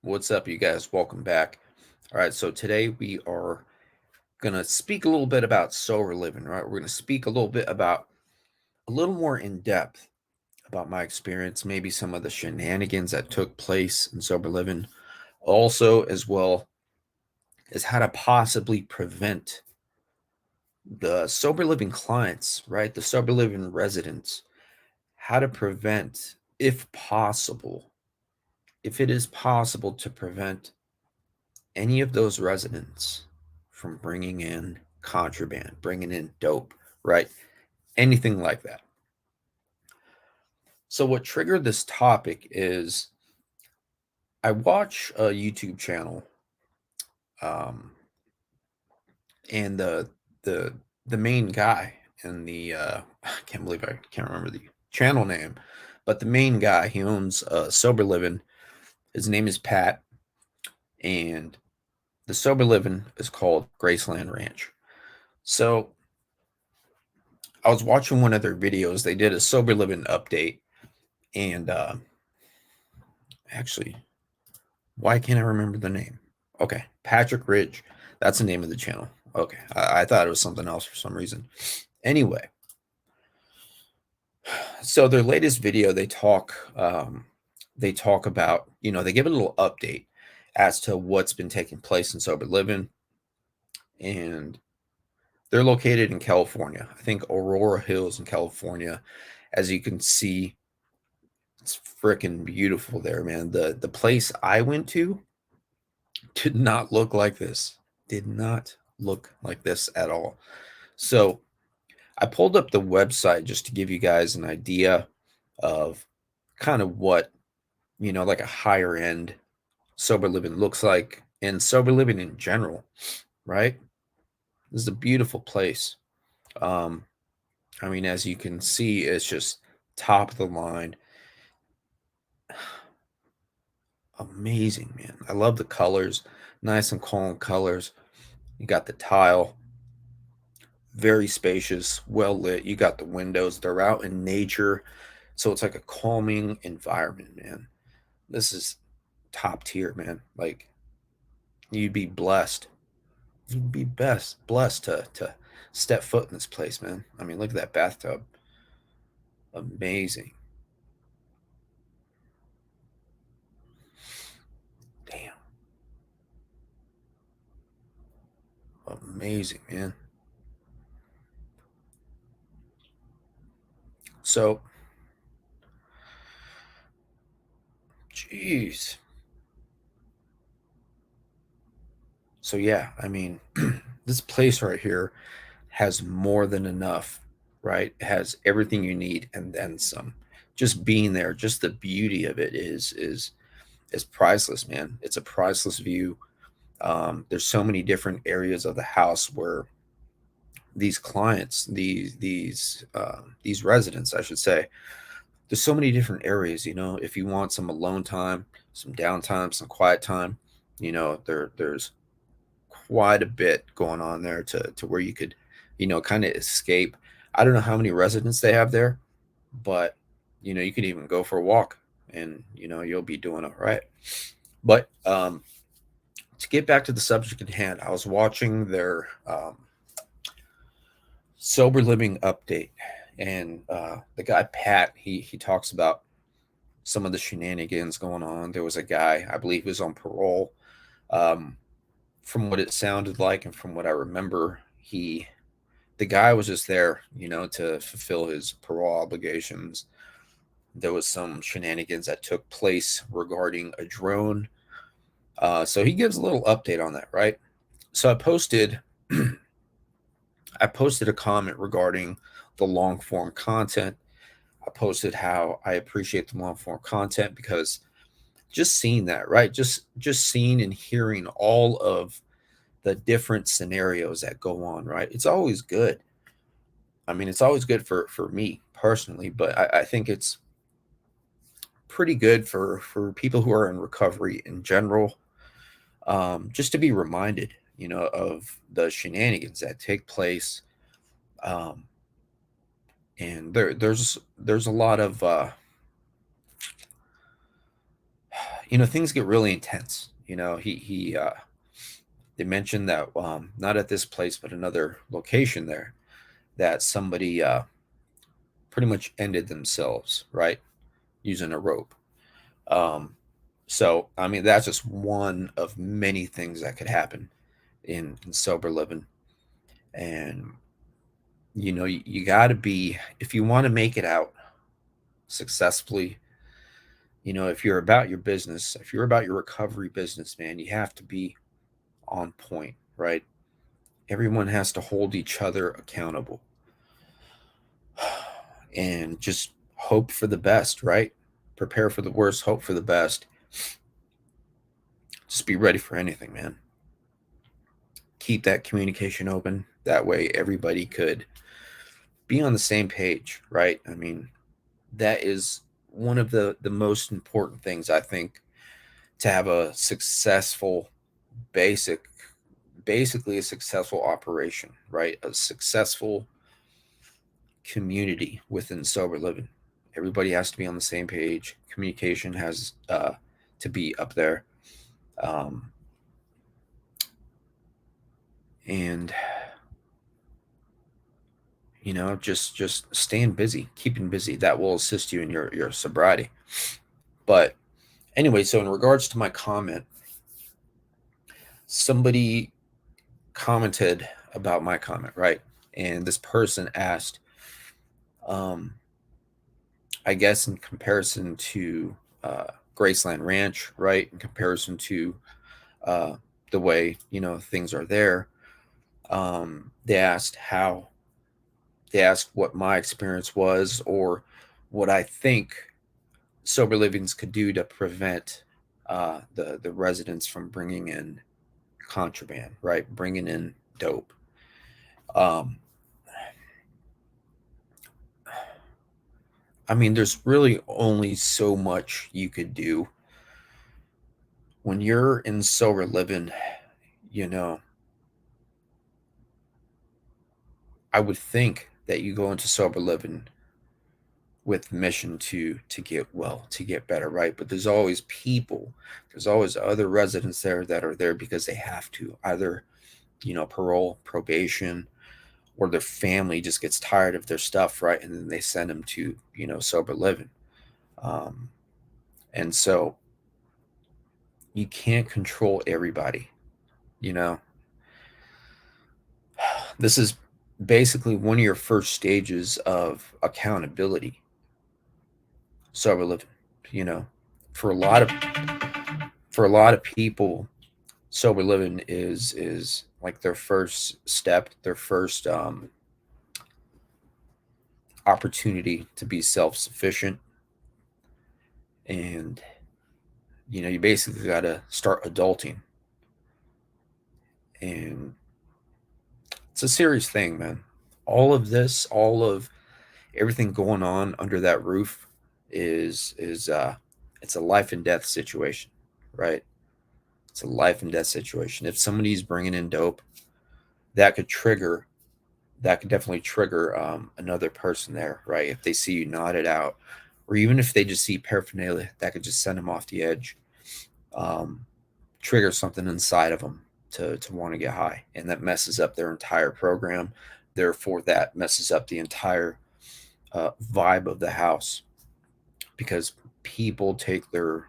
What's up, you guys? Welcome back. All right, so today we are going to speak a little bit about sober living, right? We're going to speak a little bit about a little more in depth about my experience, maybe some of the shenanigans that took place in sober living, also, as well as how to possibly prevent the sober living clients, right? The sober living residents, how to prevent, if possible, if it is possible to prevent any of those residents from bringing in contraband, bringing in dope, right? Anything like that. So, what triggered this topic is I watch a YouTube channel, um, and the the main guy in the I can't believe I can't remember the channel name, but the main guy, he owns Sober Living. His name is Pat, and the Sober Living is called Graceland Ranch. So I was watching one of their videos. They did a sober living update, and actually, why can't I remember the name? Okay, Patrick Ridge. That's the name of the channel. Okay, I thought it was something else for some reason. Anyway, so their latest video, they talk about, they give a little update as to what's been taking place in sober living, and they're located in California. I think Aurora Hills in California. As you can see, it's freaking beautiful there, man. The place I went to did not look like this. Did not look like this at all. So I pulled up the website just to give you guys an idea of kind of what, like a higher end sober living looks like, and sober living in general, right? This is a beautiful place. Um, I mean, as you can see, it's just top of the line. Amazing, man. I love the colors, nice and calm colors. You got the tile, very spacious, well lit. You got the windows, they're out in nature. So it's like a calming environment, man. This is top tier, man. Like, you'd be blessed. You'd be blessed to step foot in this place, man. I mean, look at that bathtub. Amazing. Damn. Amazing, man. So, jeez. So yeah, I mean, this place right here has more than enough, right? It has everything you need and then some. Just being there, just the beauty of it is priceless, man. It's a priceless view. There's so many different areas of the house where these clients, these residents, I should say, there's so many different areas. If you want some alone time, some downtime, some quiet time, there's quite a bit going on there to where you could, kind of escape. I don't know how many residents they have there, but you could even go for a walk and you'll be doing all right. But to get back to the subject at hand, I was watching their sober living update, and the guy Pat, he talks about some of the shenanigans going on. There was a guy, I believe, he was on parole. Um, from what it sounded like and from what I remember, the guy was just there, to fulfill his parole obligations. There was some shenanigans that took place regarding a drone. So he gives a little update on that, right? So I posted a comment regarding the long form content. I posted how I appreciate the long form content because just seeing that, right? Just seeing and hearing all of the different scenarios that go on, right? It's always good. I mean, it's always good for me personally, but I think it's pretty good for people who are in recovery in general, just to be reminded, of the shenanigans that take place. Um, and there's a lot of things get really intense. They mentioned that not at this place, but another location there, that somebody pretty much ended themselves, right, using a rope. Um, so, I mean, that's just one of many things that could happen in sober living. And, you got to be, if you want to make it out successfully, if you're about your business, if you're about your recovery business, man, you have to be on point, right? Everyone has to hold each other accountable and just hope for the best, right? Prepare for the worst, hope for the best. Just be ready for anything, man. Keep that communication open. That way, everybody could be on the same page, right? I mean, that is one of the most important things, I think, to have a successful basically a successful operation, right? A successful community within sober living. Everybody has to be on the same page. Communication has to be up there, um, and just staying busy, keeping busy. That will assist you in your sobriety. But anyway, so in regards to my comment, somebody commented about my comment, right? And this person asked, um, I guess in comparison to Graceland Ranch, right? In comparison to uh, the way things are there, they asked how. They asked what my experience was, or what I think sober livings could do to prevent the residents from bringing in contraband, right? Bringing in dope. Um, I mean, there's really only so much you could do when you're in sober living. You know, I would think that you go into sober living with the mission to get well, to get better, right? But there's always people, there's always other residents there that are there because they have to, either parole, probation, or their family just gets tired of their stuff, right? And then they send them to sober living. Um, and so you can't control everybody. You know, this is basically one of your first stages of accountability. Sober living, you know, for a lot of for a lot of people, sober living is like their first step, their first opportunity to be self-sufficient. And you basically got to start adulting. And it's a serious thing, man. All of this, all of everything going on under that roof is it's a life and death situation, right? It's a life and death situation. If somebody's bringing in dope, that could trigger that could definitely trigger another person there, right? If they see you nodded out, or even if they just see paraphernalia, that could just send them off the edge, um, trigger something inside of them to want to get high, and that messes up their entire program. Therefore, that messes up the entire vibe of the house, because people take their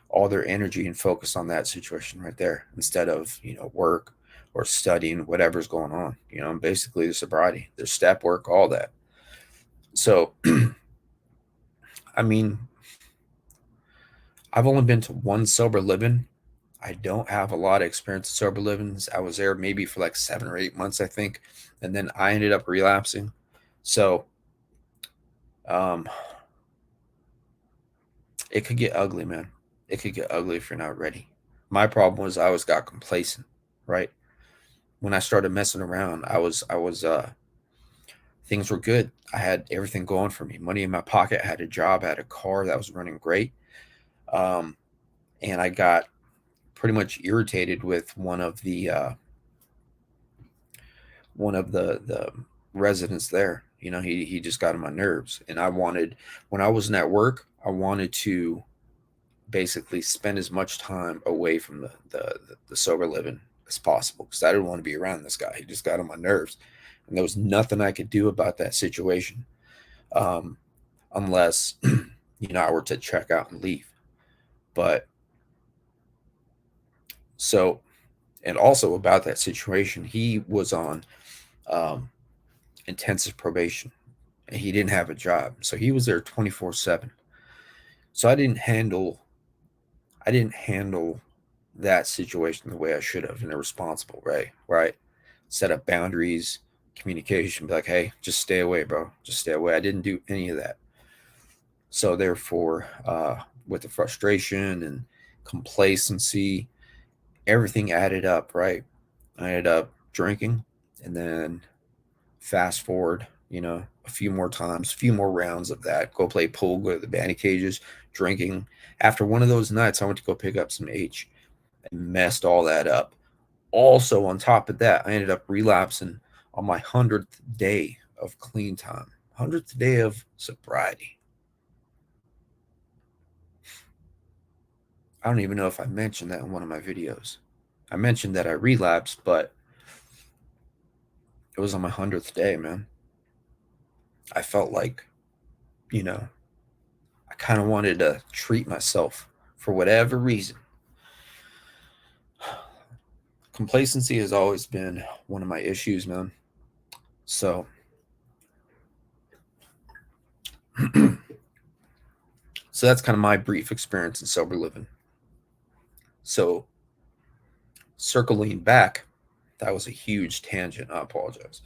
all their energy and focus on that situation right there, instead of work or studying whatever's going on. Basically the sobriety, their step work, all that. So I mean, I've only been to one sober living. I don't have a lot of experience in sober livings. I was there maybe for like 7 or 8 months, I think, and then I ended up relapsing. So um it could get ugly, man. It could get ugly if you're not ready. My problem was I was got complacent, right? When I started messing around, I was things were good. I had everything going for me. Money in my pocket, I had a job, I had a car that was running great. Um, and I got pretty much irritated with one of the residents there. He just got on my nerves, and I wanted, when I wasn't at work, I wanted to basically spend as much time away from the sober living as possible because I didn't want to be around this guy. He just got on my nerves, and there was nothing I could do about that situation, um, unless I were to check out and leave. But so, and also about that situation, he was on um, intensive probation, and he didn't have a job, so he was there 24/7. So I didn't handle that situation the way I should have in a responsible way, right? Set up boundaries, communication, be like, hey, just stay away, bro. Just stay away. I didn't do any of that. So therefore, with the frustration and complacency, everything added up, right? I ended up drinking, and then fast forward, a few more times, a few more rounds of that. Go play pool, go to the batting cages, drinking. After one of those nights, I went to go pick up some H and messed all that up. Also, on top of that, I ended up relapsing on my 100th day of clean time, 100th day of sobriety. I don't even know if I mentioned that in one of my videos. I mentioned that I relapsed, but it was on my 100th day, man. I felt like, you know, I kind of wanted to treat myself for whatever reason. Complacency has always been one of my issues, man. So, so that's kind of my brief experience in sober living. So, circling back, that was a huge tangent. I apologize.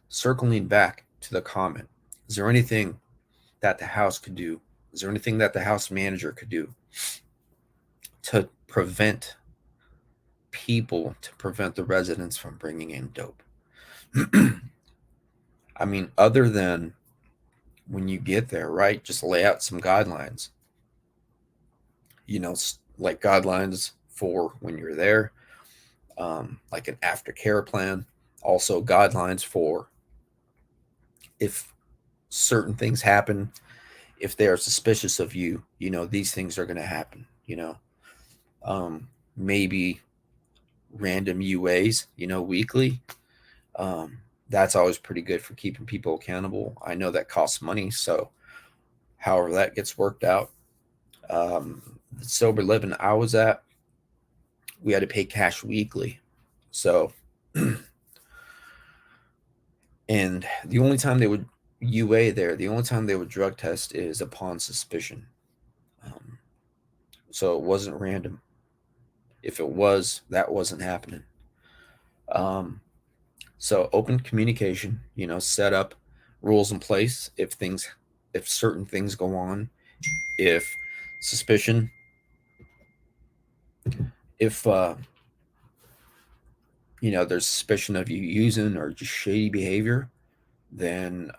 Circling back to the comment, is there anything that the house could do? Is there anything that the house manager could do to prevent the residents from bringing in dope? I mean, other than when you get there, right? Just lay out some guidelines, like guidelines for when you're there, like an aftercare plan. Also, guidelines for if certain things happen, if they are suspicious of you, these things are going to happen, maybe random UAs, weekly. That's always pretty good for keeping people accountable. I know that costs money, so however that gets worked out. The sober living I was at, we had to pay cash weekly. So, and the only time they would UA there, the only time they would drug test is upon suspicion. So it wasn't random. If it was, that wasn't happening. So open communication, set up rules in place if certain things go on, if suspicion, if there's suspicion of you using or just shady behavior, then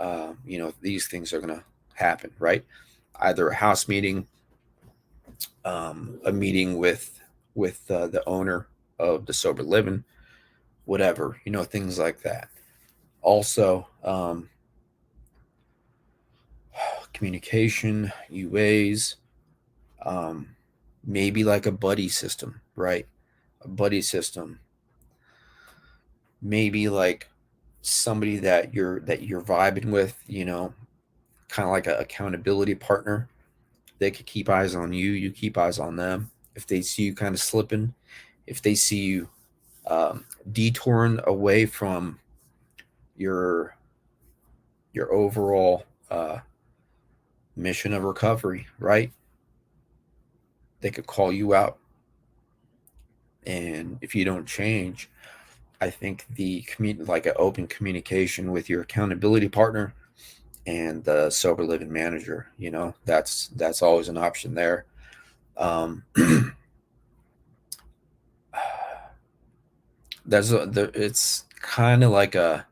these things are gonna happen, right? Either a house meeting, a meeting with the owner of the sober living, whatever, things like that. Also, communication, UAs, um, maybe like a buddy system, right? A buddy system, maybe like somebody that you're vibing with, kind of like an accountability partner. They could keep eyes on you, you keep eyes on them. If they see you kind of slipping, if they see you detouring away from your overall mission of recovery, right? They could call you out, and if you don't change, I think like an open communication with your accountability partner and the sober living manager, that's always an option there. Um, it's kind of like a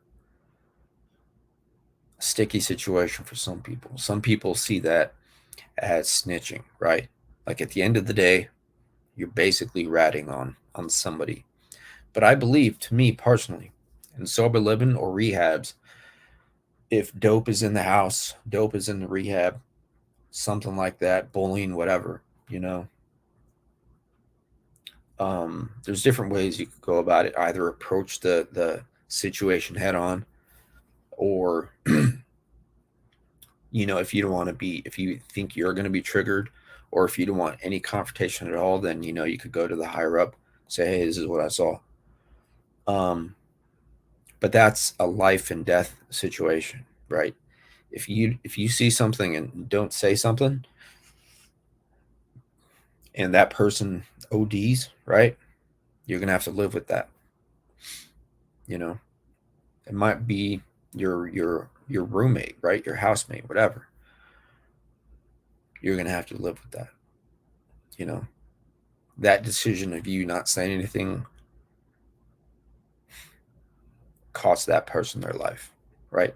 sticky situation for some people. Some people see that as snitching, right? Like at the end of the day, you're basically ratting on somebody. But I believe, to me personally, in sober living or rehabs, if dope is in the house, dope is in the rehab, something like that, bullying, whatever, you know. There's different ways you could go about it. Either approach the situation head on, or if you don't want to be, if you think you're going to be triggered, or if you don't want any confrontation at all, then you could go to the higher up, say, hey, this is what I saw. Um, but that's a life and death situation, right? If you see something and don't say something, and that person ODs, right? You're gonna have to live with that. You know, it might be your roommate, right? Your housemate, whatever. You're gonna have to live with that. You know, that decision of you not saying anything cost that person their life, right?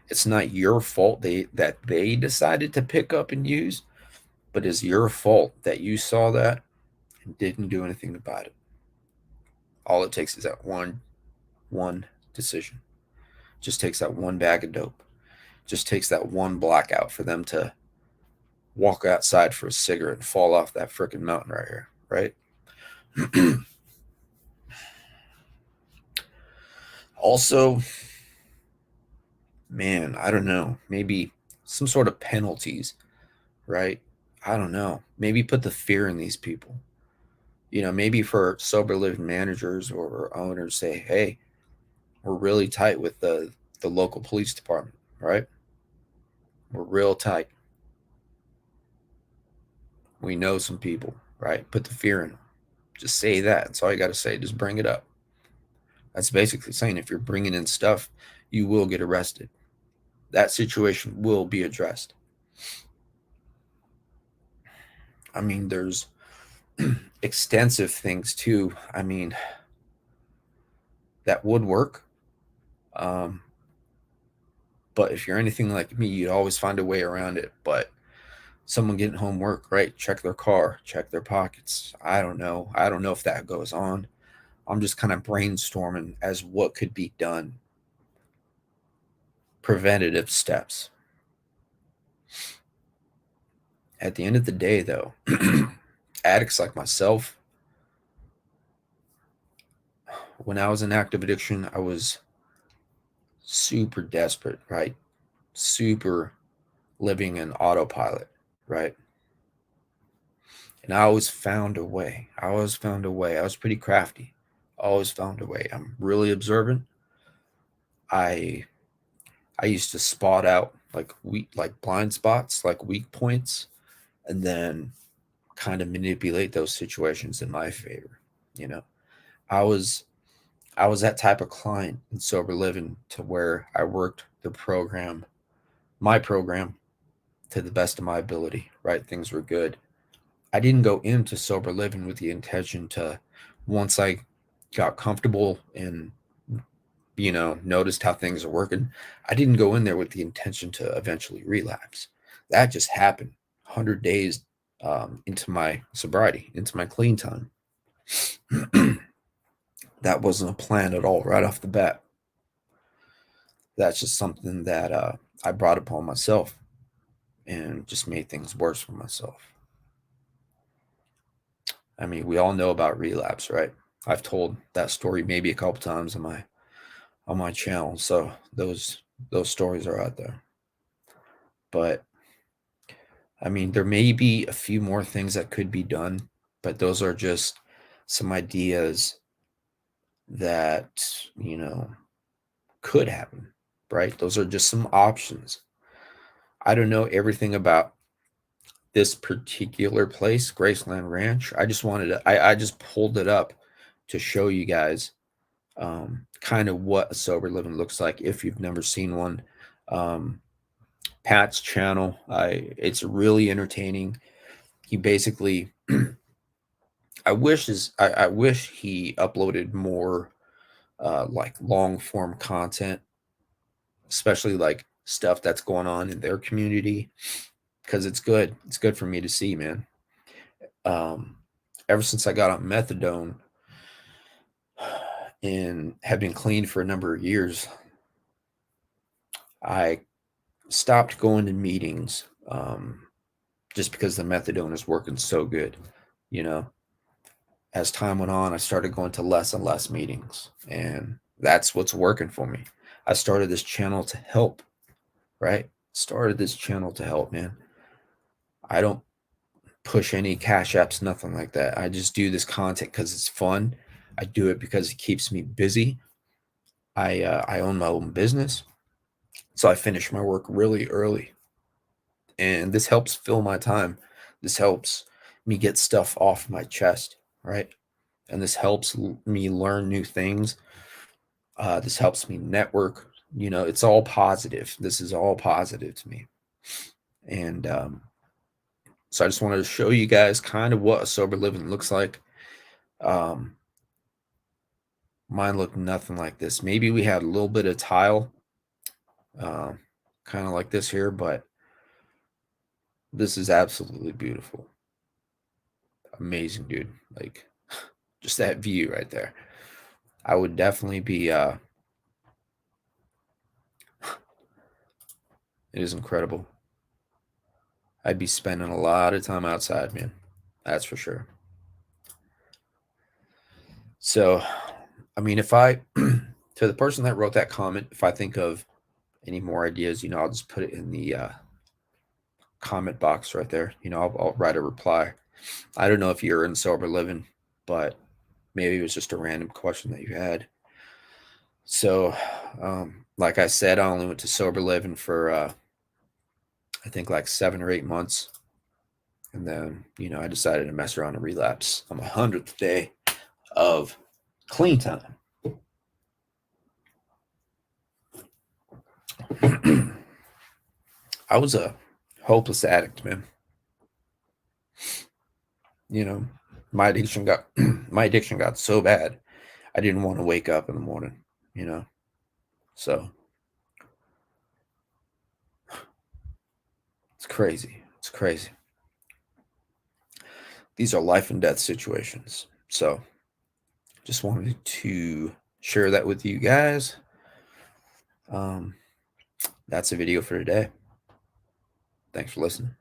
It's not your fault that they decided to pick up and use, but it's your fault that you saw that and didn't do anything about it. All it takes is that one decision. Just takes that one bag of dope. Just takes that one blackout for them to walk outside for a cigarette and fall off that freaking mountain right here, right? Also, man, I don't know, maybe some sort of penalties, right? I don't know. Maybe put the fear in these people. Maybe for sober living managers or owners, say, hey, we're really tight with the local police department, right? We're real tight. We know some people, right? Put the fear in them. Just say that. That's all you got to say. Just bring it up. That's basically saying if you're bringing in stuff, you will get arrested. That situation will be addressed. I mean, there's extensive things too. I mean, that would work. Um, but if you're anything like me, you'd always find a way around it. But someone getting home work, right? Check their car, check their pockets. I don't know. I don't know if that goes on. I'm just kind of brainstorming as what could be done. Preventative steps. At the end of the day, though, addicts like myself, when I was in active addiction, I was super desperate, right? Super living in autopilot, right? And I always found a way. I always found a way. I was pretty crafty. Always found a way. I'm really observant. I I used to spot out like blind spots, like weak points, and then kind of manipulate those situations in my favor. You know, I was I was that type of client in sober living to where I worked my program to the best of my ability, right? Things were good. I didn't go into sober living with the intention to, once I got comfortable and, noticed how things are working, I didn't go in there with the intention to eventually relapse. That just happened 100 days into my sobriety, into my clean time. That wasn't a plan at all right off the bat. That's just something that I brought upon myself and just made things worse for myself. I mean, we all know about relapse, right? I've told that story maybe a couple times on my channel, so those stories are out there. But I mean, there may be a few more things that could be done, but those are just some ideas that, you know, could happen, right? Those are just some options. I don't know everything about this particular place, Graceland Ranch. I just pulled it up to show you guys kind of what a sober living looks like if you've never seen one. Um, Pat's channel, it's really entertaining. He basically, I wish he uploaded more like long form content, especially like stuff that's going on in their community, because it's good. It's good for me to see, man. Um, Ever since I got on methadone and have been clean for a number of years, I stopped going to meetings. just because the methadone is working so good. You know, as time went on, I started going to less and less meetings, and that's what's working for me. I started this channel to help, right? Started this channel to help, man. I don't push any cash apps, nothing like that. I just do this content because it's fun. I do it because it keeps me busy. I own my own business, so I finish my work really early, and this helps fill my time. This helps me get stuff off my chest, right? And this helps me learn new things. This helps me network. You know, it's all positive. This is all positive to me, and so I just wanted to show you guys kind of what a sober living looks like. Um, Mine looked nothing like this. Maybe we had a little bit of tile, um, kind of like this here, but this is absolutely beautiful. Amazing, dude. Like, just that view right there. I would definitely be, it is incredible. I'd be spending a lot of time outside, man. That's for sure. So, I mean, if I, to the person that wrote that comment, if I think of any more ideas, I'll just put it in the comment box right there. I'll write a reply. I don't know if you're in sober living, but maybe it was just a random question that you had. So, like I said, I only went to sober living for I think like 7 or 8 months, and then I decided to mess around and relapse on my 100th day of clean time. I was a hopeless addict, man. You know, my addiction got my addiction got so bad, I didn't want to wake up in the morning. You know, so it's crazy. It's crazy. These are life and death situations. So just wanted to share that with you guys. Um, that's a video for today. Thanks for listening.